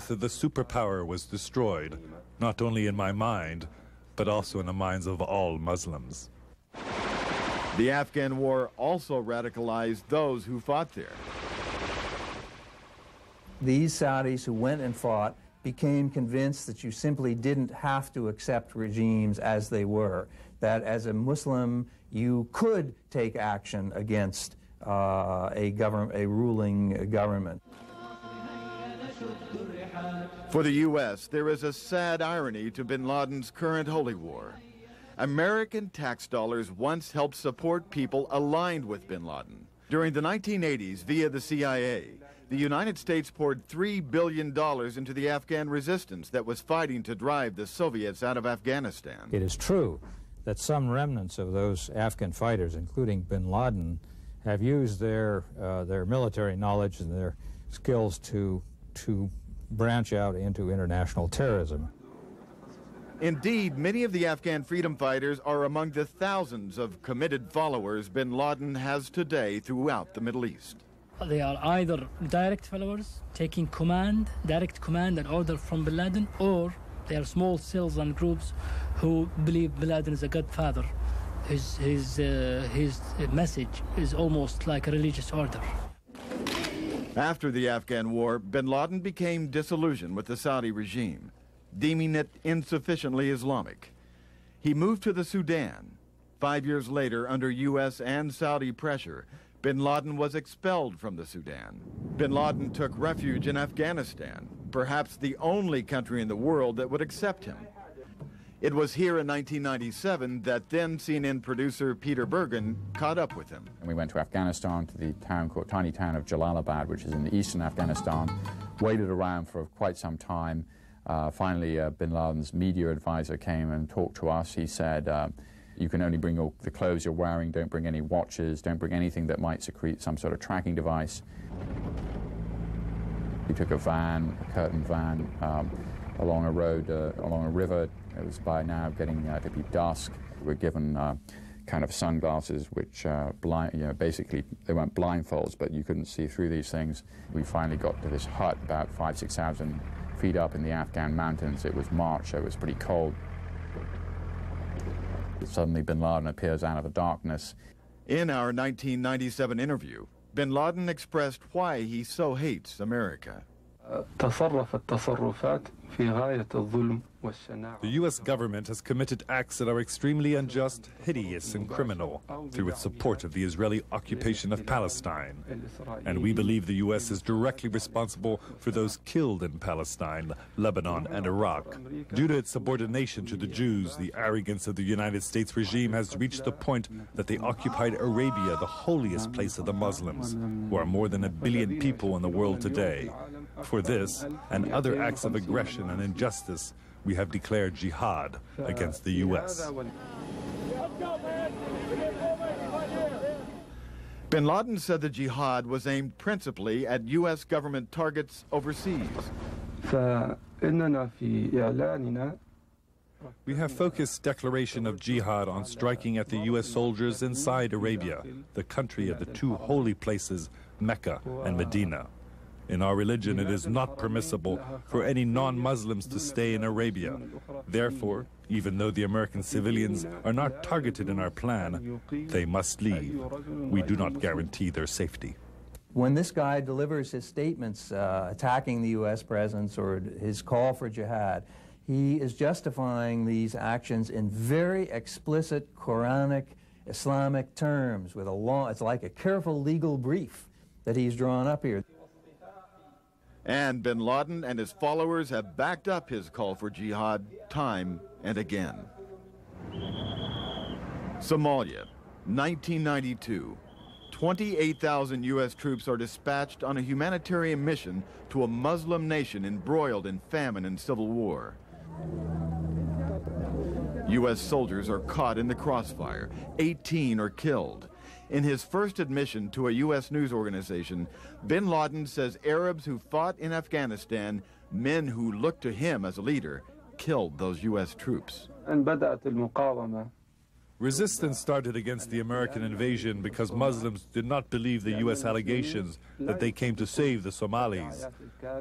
The superpower was destroyed, not only in my mind, but also in the minds of all Muslims. The Afghan war also radicalized those who fought there. These Saudis who went and fought became convinced that you simply didn't have to accept regimes as they were, that as a Muslim you could take action against a ruling government. For the U.S., there is a sad irony to bin Laden's current holy war. American tax dollars once helped support people aligned with bin Laden. During the 1980s, via the CIA, the United States poured $3 billion into the Afghan resistance that was fighting to drive the Soviets out of Afghanistan. It is true that some remnants of those Afghan fighters, including bin Laden, have used their military knowledge and their skills to branch out into international terrorism. Indeed, many of the Afghan freedom fighters are among the thousands of committed followers bin Laden has today throughout the Middle East. They are either direct followers, taking direct command and order from bin Laden, or they are small cells and groups who believe bin Laden is a godfather. His message is almost like a religious order. After the Afghan war, bin Laden became disillusioned with the Saudi regime, deeming it insufficiently Islamic. He moved to the Sudan. 5 years later, under U.S. and Saudi pressure, bin Laden was expelled from the Sudan. Bin Laden took refuge in Afghanistan, perhaps the only country in the world that would accept him. It was here in 1997 that then CNN producer Peter Bergen caught up with him. And we went to Afghanistan, to the tiny town of Jalalabad, which is in the eastern Afghanistan, waited around for quite some time. Finally, bin Laden's media advisor came and talked to us. He said, you can only bring the clothes you're wearing, don't bring any watches, don't bring anything that might secrete some sort of tracking device. We took a van, a curtained van, along a road, along a river. It was by now getting to be dusk. We were given kind of sunglasses, which basically they weren't blindfolds, but you couldn't see through these things. We finally got to this hut about 5,000–6,000 feet up in the Afghan mountains. It was March, so it was pretty cold. Suddenly bin Laden appears out of the darkness. In our 1997 interview, bin Laden expressed why he so hates America. The U.S. government has committed acts that are extremely unjust, hideous, and criminal through its support of the Israeli occupation of Palestine. And we believe the U.S. is directly responsible for those killed in Palestine, Lebanon, and Iraq. Due to its subordination to the Jews, the arrogance of the United States regime has reached the point that they occupied Arabia, the holiest place of the Muslims, who are more than 1 billion people in the world today. For this and other acts of aggression and injustice, we have declared jihad against the U.S. Bin Laden said the jihad was aimed principally at U.S. government targets overseas. We have focused declaration of jihad on striking at the U.S. soldiers inside Arabia, the country of the two holy places, Mecca and Medina. In our religion, it is not permissible for any non-Muslims to stay in Arabia. Therefore, even though the American civilians are not targeted in our plan, they must leave. We do not guarantee their safety. When this guy delivers his statements attacking the U.S. presence or his call for jihad, he is justifying these actions in very explicit Quranic, Islamic terms with a law. It's like a careful legal brief that he's drawn up here. And bin Laden and his followers have backed up his call for jihad time and again. Somalia, 1992. 28,000 U.S. troops are dispatched on a humanitarian mission to a Muslim nation embroiled in famine and civil war. U.S. soldiers are caught in the crossfire. 18 are killed. In his first admission to a U.S. news organization, bin Laden says Arabs who fought in Afghanistan, men who looked to him as a leader, killed those U.S. troops. Resistance started against the American invasion because Muslims did not believe the U.S. allegations that they came to save the Somalis.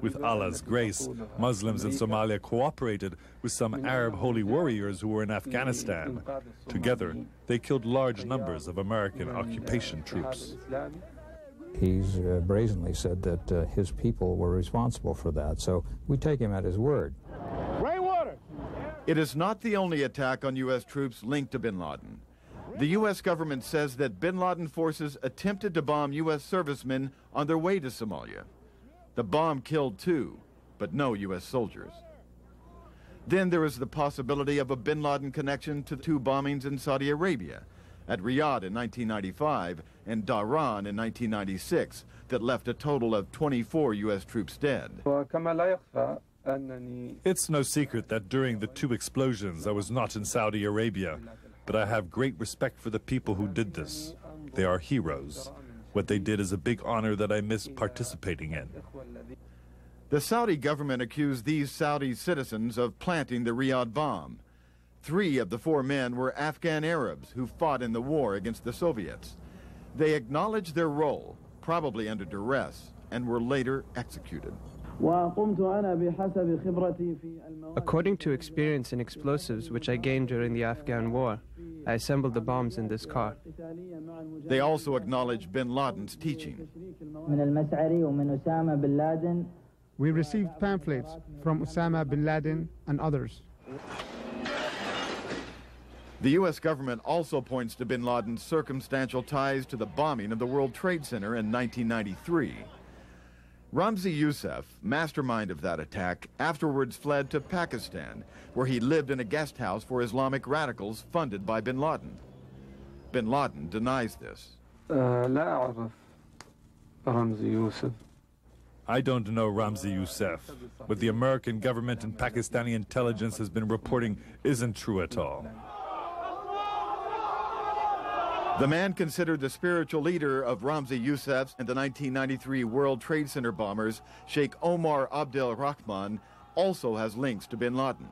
With Allah's grace, Muslims in Somalia cooperated with some Arab holy warriors who were in Afghanistan. Together, they killed large numbers of American occupation troops. He's brazenly said that his people were responsible for that, so we take him at his word. It is not the only attack on U.S. troops linked to bin Laden. The U.S. government says that bin Laden forces attempted to bomb U.S. servicemen on their way to Somalia. The bomb killed 2, but no U.S. soldiers. Then there is the possibility of a bin Laden connection to 2 bombings in Saudi Arabia, at Riyadh in 1995 and Dhahran in 1996, that left a total of 24 U.S. troops dead. It's no secret that during the 2 explosions I was not in Saudi Arabia, but I have great respect for the people who did this. They are heroes. What they did is a big honor that I miss participating in. The Saudi government accused these Saudi citizens of planting the Riyadh bomb. 3 of the 4 men were Afghan Arabs who fought in the war against the Soviets. They acknowledged their role, probably under duress, and were later executed. According to experience in explosives which I gained during the Afghan war, I assembled the bombs in this car. They also acknowledged bin Laden's teaching. We received pamphlets from Osama bin Laden and others. The U.S. government also points to bin Laden's circumstantial ties to the bombing of the World Trade Center in 1993. Ramzi Youssef, mastermind of that attack, afterwards fled to Pakistan, where he lived in a guest house for Islamic radicals funded by bin Laden. Bin Laden denies this. I don't know Ramzi Youssef. What the American government and Pakistani intelligence has been reporting isn't true at all. The man considered the spiritual leader of Ramzi Youssef and the 1993 World Trade Center bombers, Sheikh Omar Abdel Rahman, also has links to bin Laden.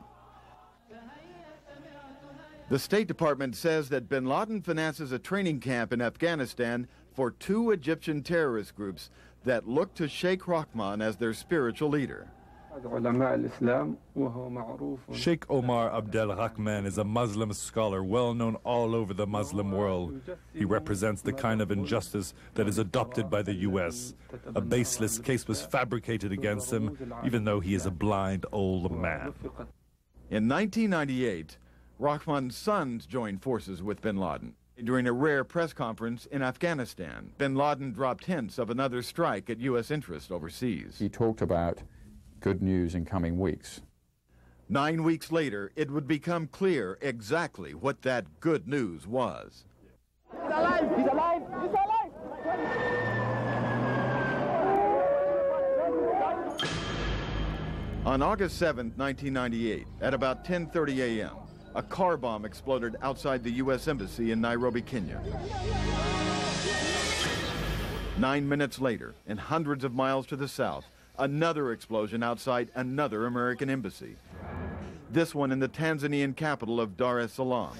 The State Department says that bin Laden finances a training camp in Afghanistan for 2 Egyptian terrorist groups that look to Sheikh Rahman as their spiritual leader. Sheikh Omar Abdel Rahman is a Muslim scholar well known all over the Muslim world. He represents the kind of injustice that is adopted by the U.S. A baseless case was fabricated against him, even though he is a blind old man. In 1998, Rahman's sons joined forces with bin Laden. During a rare press conference in Afghanistan, bin Laden dropped hints of another strike at U.S. interest overseas. He talked about good news in coming weeks. 9 weeks later, it would become clear exactly what that good news was. He's alive! He's alive! He's alive! On August 7, 1998, at about 10:30 a.m., a car bomb exploded outside the U.S. Embassy in Nairobi, Kenya. 9 minutes later, and hundreds of miles to the south, another explosion outside another American embassy. This one in the Tanzanian capital of Dar es Salaam.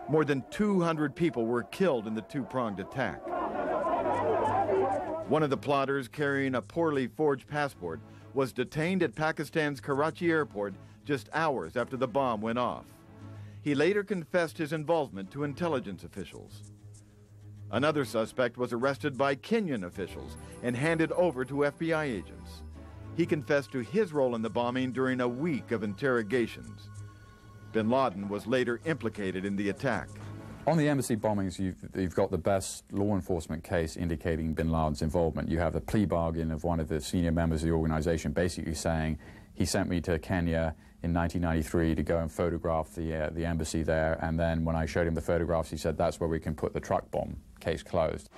More than 200 people were killed in the 2-pronged attack. One of the plotters, carrying a poorly forged passport, was detained at Pakistan's Karachi airport just hours after the bomb went off. He later confessed his involvement to intelligence officials. Another suspect was arrested by Kenyan officials and handed over to FBI agents. He confessed to his role in the bombing during a week of interrogations. Bin Laden was later implicated in the attack. On the embassy bombings, you've got the best law enforcement case indicating bin Laden's involvement. You have the plea bargain of one of the senior members of the organization basically saying, he sent me to Kenya in 1993 to go and photograph the embassy there, and then when I showed him the photographs, he said, that's where we can put the truck bomb. Case closed.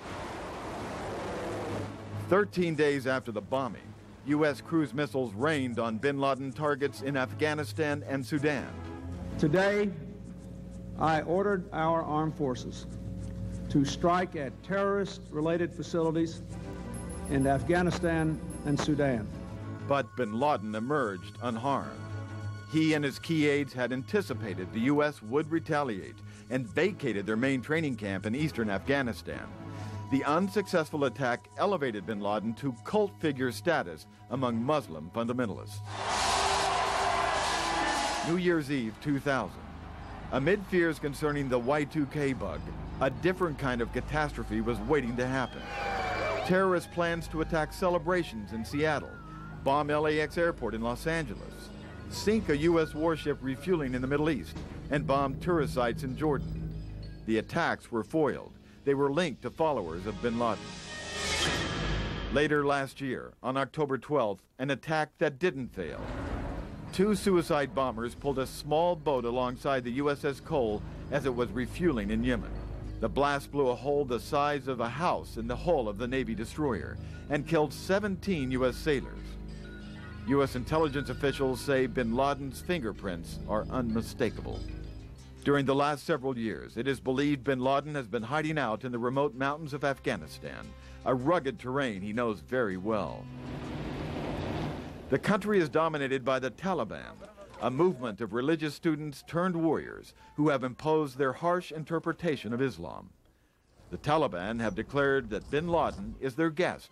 13 days after the bombing, U.S. cruise missiles rained on bin Laden targets in Afghanistan and Sudan. Today, I ordered our armed forces to strike at terrorist-related facilities in Afghanistan and Sudan. But bin Laden emerged unharmed. He and his key aides had anticipated the U.S. would retaliate and vacated their main training camp in eastern Afghanistan. The unsuccessful attack elevated bin Laden to cult figure status among Muslim fundamentalists. New Year's Eve 2000. Amid fears concerning the Y2K bug, a different kind of catastrophe was waiting to happen. Terrorist plans to attack celebrations in Seattle, bomb LAX airport in Los Angeles, sink a U.S. warship refueling in the Middle East, and bomb tourist sites in Jordan. The attacks were foiled. They were linked to followers of bin Laden. Later last year, on October 12th, an attack that didn't fail. 2 suicide bombers pulled a small boat alongside the USS Cole as it was refueling in Yemen. The blast blew a hole the size of a house in the hull of the Navy destroyer and killed 17 U.S. sailors. U.S. intelligence officials say bin Laden's fingerprints are unmistakable. During the last several years, it is believed bin Laden has been hiding out in the remote mountains of Afghanistan, a rugged terrain he knows very well. The country is dominated by the Taliban, a movement of religious students turned warriors who have imposed their harsh interpretation of Islam. The Taliban have declared that bin Laden is their guest,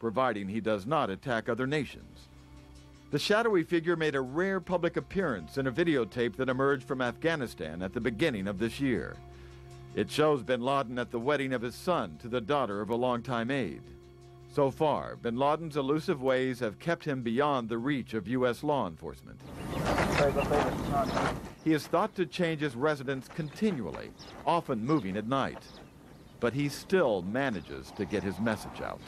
providing he does not attack other nations. The shadowy figure made a rare public appearance in a videotape that emerged from Afghanistan at the beginning of this year. It shows bin Laden at the wedding of his son to the daughter of a longtime aide. So far, bin Laden's elusive ways have kept him beyond the reach of U.S. law enforcement. He is thought to change his residence continually, often moving at night. But he still manages to get his message out.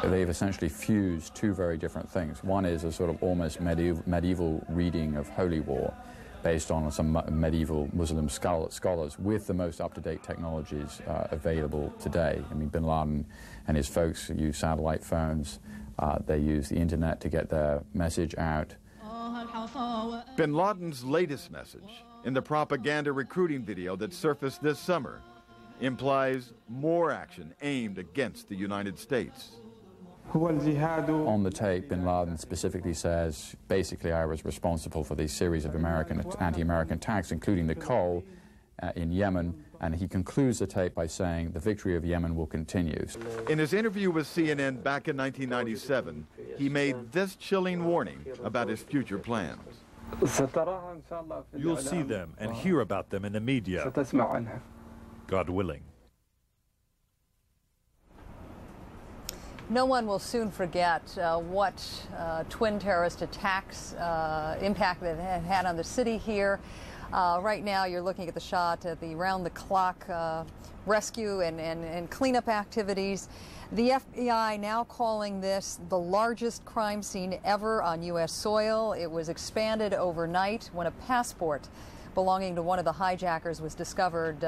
They've essentially fused 2 very different things. One is a sort of almost medieval reading of Holy War, based on some medieval Muslim scholars with the most up-to-date technologies available today. I mean, bin Laden and his folks use satellite phones. They use the internet to get their message out. Bin Laden's latest message, in the propaganda recruiting video that surfaced this summer, implies more action aimed against the United States. On the tape, bin Laden specifically says, basically, I was responsible for these series of anti-American attacks, including the Cole in Yemen, and he concludes the tape by saying the victory of Yemen will continue. In his interview with CNN back in 1997, he made this chilling warning about his future plans. You'll see them and hear about them in the media, God willing. No one will soon forget what twin terrorist attacks impact that had on the city here. Right now you're looking at the shot at the round-the-clock rescue and cleanup activities. The FBI now calling this the largest crime scene ever on U.S. soil. It was expanded overnight when a passport belonging to one of the hijackers was discovered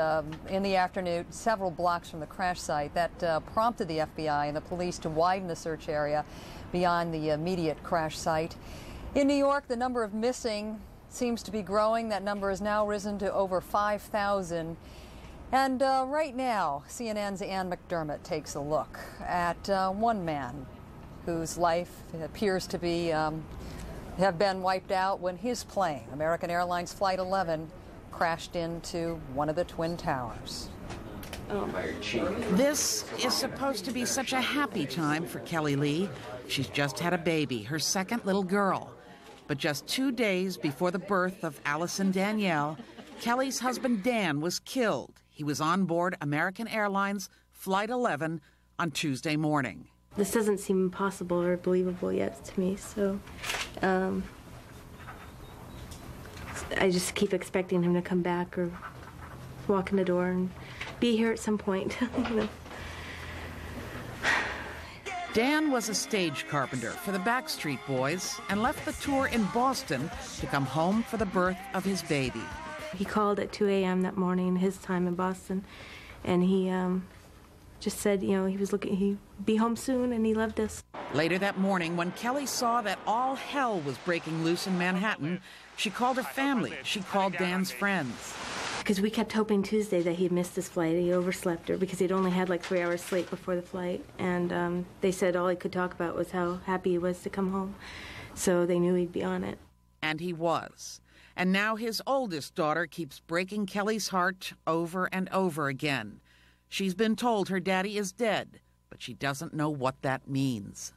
in the afternoon several blocks from the crash site. That prompted the FBI and the police to widen the search area beyond the immediate crash site. In New York, the number of missing seems to be growing. That number has now risen to over 5,000. And right now, CNN's Ann McDermott takes a look at one man whose life appears to be have been wiped out when his plane, American Airlines Flight 11, crashed into one of the Twin Towers. This is supposed to be such a happy time for Kelly Lee. She's just had a baby, her second little girl. But just 2 days before the birth of Allison Danielle, Kelly's husband Dan was killed. He was on board American Airlines Flight 11 on Tuesday morning. This doesn't seem possible or believable yet to me, so I just keep expecting him to come back or walk in the door and be here at some point. Dan was a stage carpenter for the Backstreet Boys and left the tour in Boston to come home for the birth of his baby. He called at 2 a.m. that morning, his time in Boston, and he just said, you know, he'd be home soon, and he loved us. Later that morning, when Kelly saw that all hell was breaking loose in Manhattan, she called her family. She called Dan's friends. because we kept hoping Tuesday that he had missed his flight. He overslept her because he'd only had like 3 hours sleep before the flight. And they said all he could talk about was how happy he was to come home. So they knew he'd be on it. And he was. And now his oldest daughter keeps breaking Kelly's heart over and over again. She's been told her daddy is dead, but she doesn't know what that means.